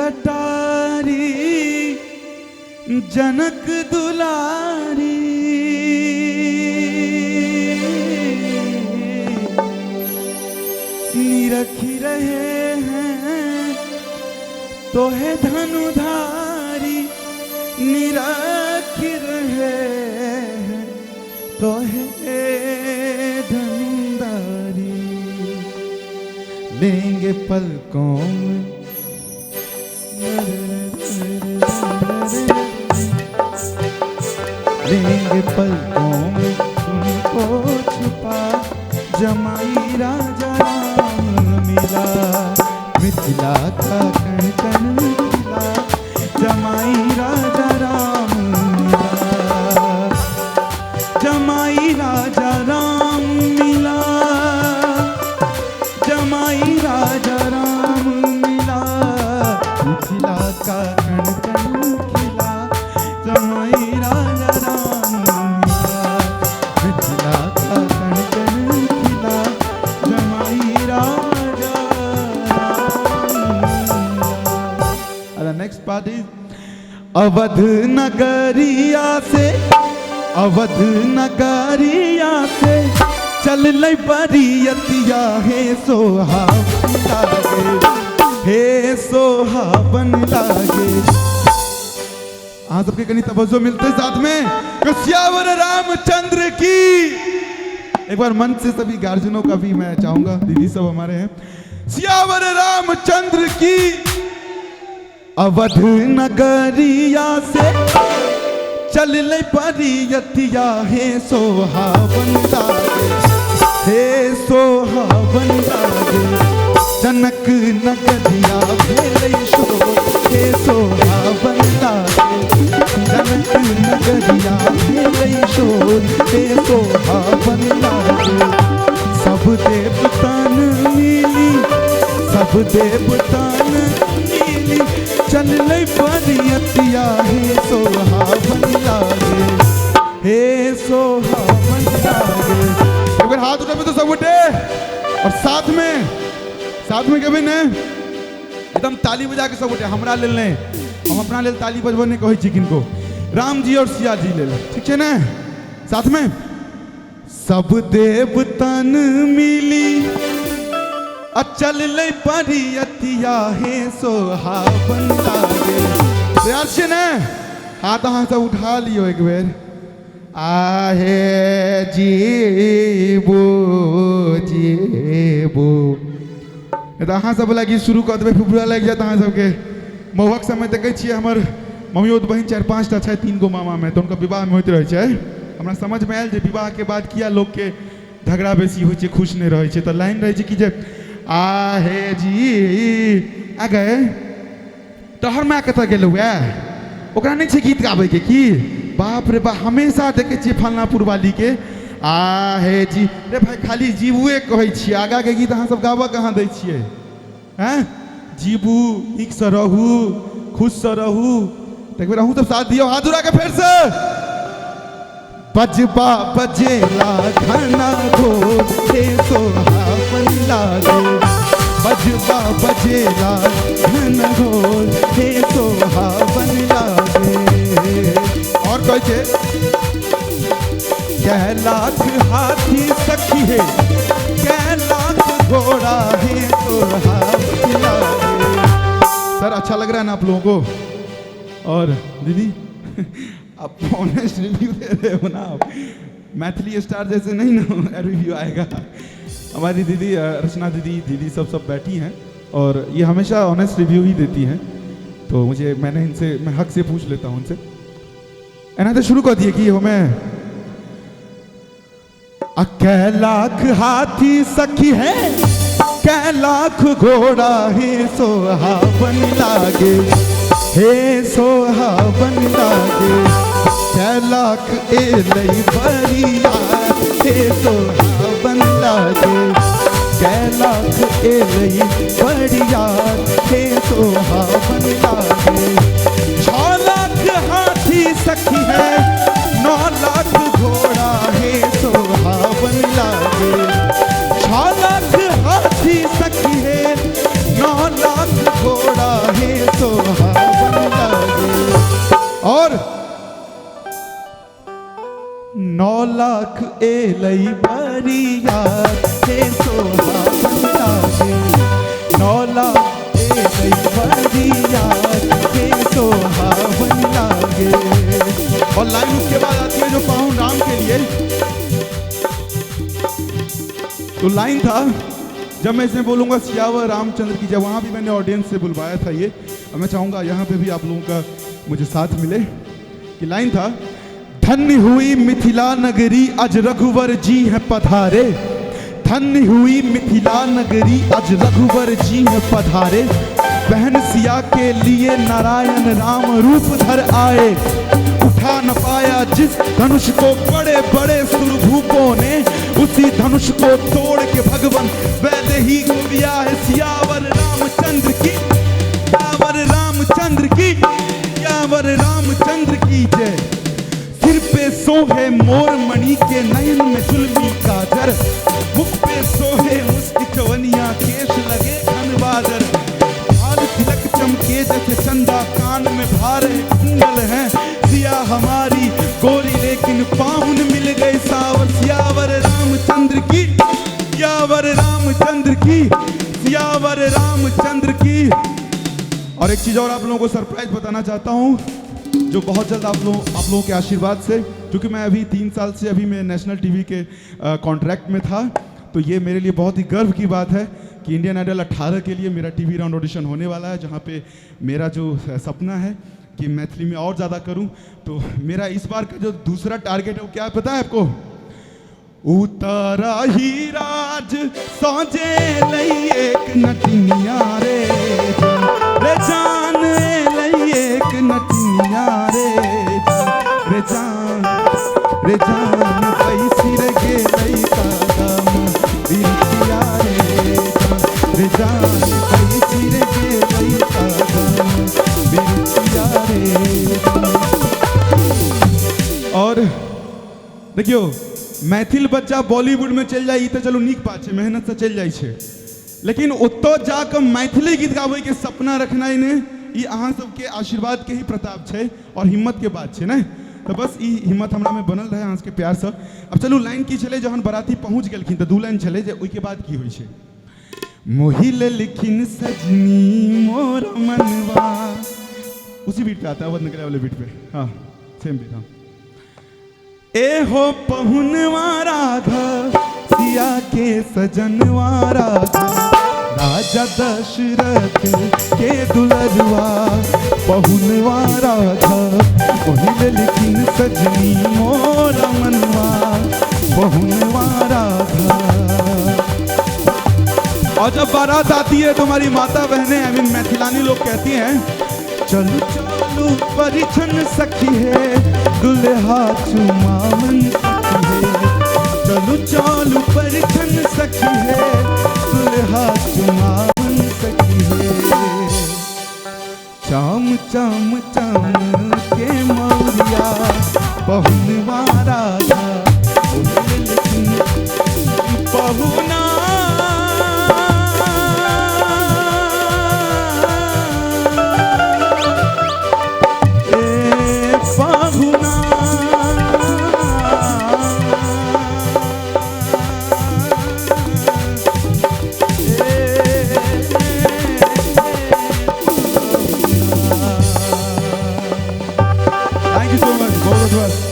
अटारी जनक दुलारी, निरखी रहे हैं तो है धनुधारी, निरखी रहे हैं तो है धनुधारी। लेंगे पलकों में लेंगे पलकों में तुमको छुपा, जमाई राजा राम मिला, मिथिला का कण कण खिला, जमाई राजा राम मिला, जमाई राजा राम मिला, जमाई राजा राम मिला, मिथिला का कण कण खिला, जमाई राजा राम मिला, मिथिला का कण कण खिला, जमाई राजा राम मिला। नेक्स्ट पार्ट इज अवध नगरिया से, अवध नगरिया से चल ले बरियतिया, हे सोहावन लागे, हे सोहावन लागे। आप सबके कहीं तवज्जो मिलते साथ में, सियावर रामचंद्र की। एक बार मन से सभी गार्जियनों का भी मैं चाहूंगा, दीदी सब हमारे हैं, सियावर रामचंद्र की। अवध नगरिया से चल ले बरियतिया, हे सोहावन लागे, हे सोहावन लागे, जनक नगरिया भेलै शोर, हे सोहावन लागे, जनक नगरिया भेलै शोर, हे सोहावन लागे। सब देवतान मिली, सब देवतान मिली, चल ले बरियतिया, हे सोहावन लागे, हे सोहावन लागे। एक बार हाथ उठा तो सब उठे, और साथ में कभी ने एकदम ताली बजा के सब उठे। हमरा ले लें, हम अपना ले ताली बजबने कहे छी किनको, राम जी और सिया जी ले, ठीक है ना? साथ में सब देवतन मिली, अचल ले बरियतिया, हे सोहावन लागे। तैयार छे ना? हाथ अहाँ सब उठा लियो एक बेर। आहे जीबो जीबो, अहाँ सब लगी शुरू कर देवे, फिर बुरा लग जाता अहाँ सबके। महुआक समय देखे छियै हमर मम्मियोत बहन 4-5 टा छै, 3 गो मामा में, तो उनका विवाह में होते रहे छै। हमरा समझ में आयल जे विवाह के बाद किया लोग के झगड़ा बेसी होइ छै, खुश नहीं रहे छै। तो लाइन रहे छै कि जे आहे जी आ गए, तोहर माँ कतऽ गेलौ है, ओकरा नहीं छै गीत गाबै के की? बाप रे बाप, हमेशा देखे छियै फलनापुर वाली के आहे जी। रे भाई खाली जीबुए कहै छियै, आगा के गीत अहाँ सब गाबऽ कहाँ दै छियै? हैं जीबू, नीक से रहू, खुश से रहू। तो एक बेर अहूँ सब साथ दियो, हाथ उड़ा के फेर से। बजबा बजेला घना घोर, हे सोहावन लागे, बजबा बजेला घना घोर, हे सोहावन लागे। और कहे छे कै लाख हाथी सखी है, कै लाख घोड़ा है, सोहावन लागे। सर अच्छा लग रहा है ना आप लोगों को? और दीदी आप ऑनेस्ट रिव्यू दे रहे हो ना, आप मैथिली स्टार जैसे नहीं ना रिव्यू आएगा। हमारी दीदी रचना दीदी सब बैठी हैं, और ये हमेशा ऑनेस्ट रिव्यू ही देती हैं। तो मुझे मैं हक से पूछ लेता हूँ उनसे। एना तो शुरू कर दिए कि हमें कै लाख हाथी सखी है, कै लाख घोड़ा है, सोहावन लागे, हे सोहावन लागे। कै लाख एलै बरिया, हे सोहावन लागे, कै लाख एलै बरिया, हे सोहावन लागे। 6 लाख हाथी सखी है, 9 लाख घोड़ा है, सोहावन लागे। 6 लाख हाथी सखी है, 9 लाख घोड़ा है, सोहावन लागे। और 9 लाख एलई बरियात के सोहावन लागे। 9 लाख एलई बरियात के सोहावन लागे। और लाइन उसके बाद आती है जो पाऊं राम के लिए। तो लाइन था, जब मैं इसमें बोलूंगा सियावर रामचंद्र की, जब वहां भी मैंने ऑडियंस से बुलवाया था ये, और मैं चाहूंगा यहाँ पे भी आप लोगों का मुझे साथ मिले। कि लाइन था, धन्य हुई मिथिला नगरी अज रघुवर जी हैं पधारे। धन्य हुई मिथिला नगरी अज रघुवर जी हैं पधारे। बहन सिया के लिए नारायण राम रूप धर आए। उठा न पाया जिस धनुष को बड़े बड़े सुरभूपों ने, उसी धनुष को तोड़ के भगवान वैदेही को दिया है। सियावर रामचंद्र की, सियावर रामचंद्र की, सियावर रामचंद्र की जय। सिर पे सोहे मोर मणि के नयन में जुल्मी काजर। मुख पे सोहे उसकी चवनिया, केश लगे घनबादर। भाल तिलक चमके जैसे चंदा, कान में भारे कुंडल हैं। सिया हमारी गोरी लेकिन पाहुन मिल गए सावर। सियावर रामचंद्र की, सियावर रामचंद्र की, सियावर रामचंद्र की। और एक चीज और आप लोगों को सरप्राइज बताना चाहता हूँ, जो बहुत जल्द आप लोगों के आशीर्वाद से, क्योंकि मैं अभी 3 साल से अभी मैं नेशनल टीवी के कॉन्ट्रैक्ट में था, तो ये मेरे लिए बहुत ही गर्व की बात है कि इंडियन आइडल 18 के लिए मेरा टीवी राउंड ऑडिशन होने वाला है, जहाँ पे मेरा जो सपना है कि मैथिली में और ज़्यादा करूं। तो मेरा इस बार का जो दूसरा टारगेट है वो क्या पता है आपको? उतारा ही राज सौजे लई एक नटनिया रे जान लई एक नटनिया रे जान पैसी रे गे लई कादम बिरतिया रे जान पैसी रे गे लई कादम बिरतिया रे। और देखियो, मैथिल बच्चा बॉलीवुड में चल जाए तो चलो नीक बात है, मेहनत से चल जाए छे, लेकिन ओतो जाकर मैथिली गीत गावे के सपना रखना ने ये अहाँ सबके आशीर्वाद के ही प्रताप छे और हिम्मत के बात छे ना। तो बस ई हिम्मत हमरा में बनल रहे अहाँ के प्यार से। अब चलू लाइन की छले, जहन बराती पहुंच गेलखिन तो 2 लाइन छले, जे ओई के बाद की होई छे। मोहिल लिखिन सजनी मोर मनवा, उसी बीट पे आता है, निकले वाले बीट पे, हाँ सेम बीट। हाँ, ए हो पहुनवा राघव सिया के सजनवा राघव, राजा दशरथ के दुलरवा पहुनवा राघव। मोहिल लिखिन सजनी मोर मनवा पहुनवा राघव। और जब बारात आती है तो हमारी माता बहनें, आई मीन मैथिलानी लोग कहती हैं, चलू चलू परिछन सखी है दुल्हा चुमावन सखी है। चलू चलू परिछन सखी है दुल्हा चुमावन सखी है। चाम चाम चाम के मौरिया पहुनवा राधा, पहुना Thank you so much.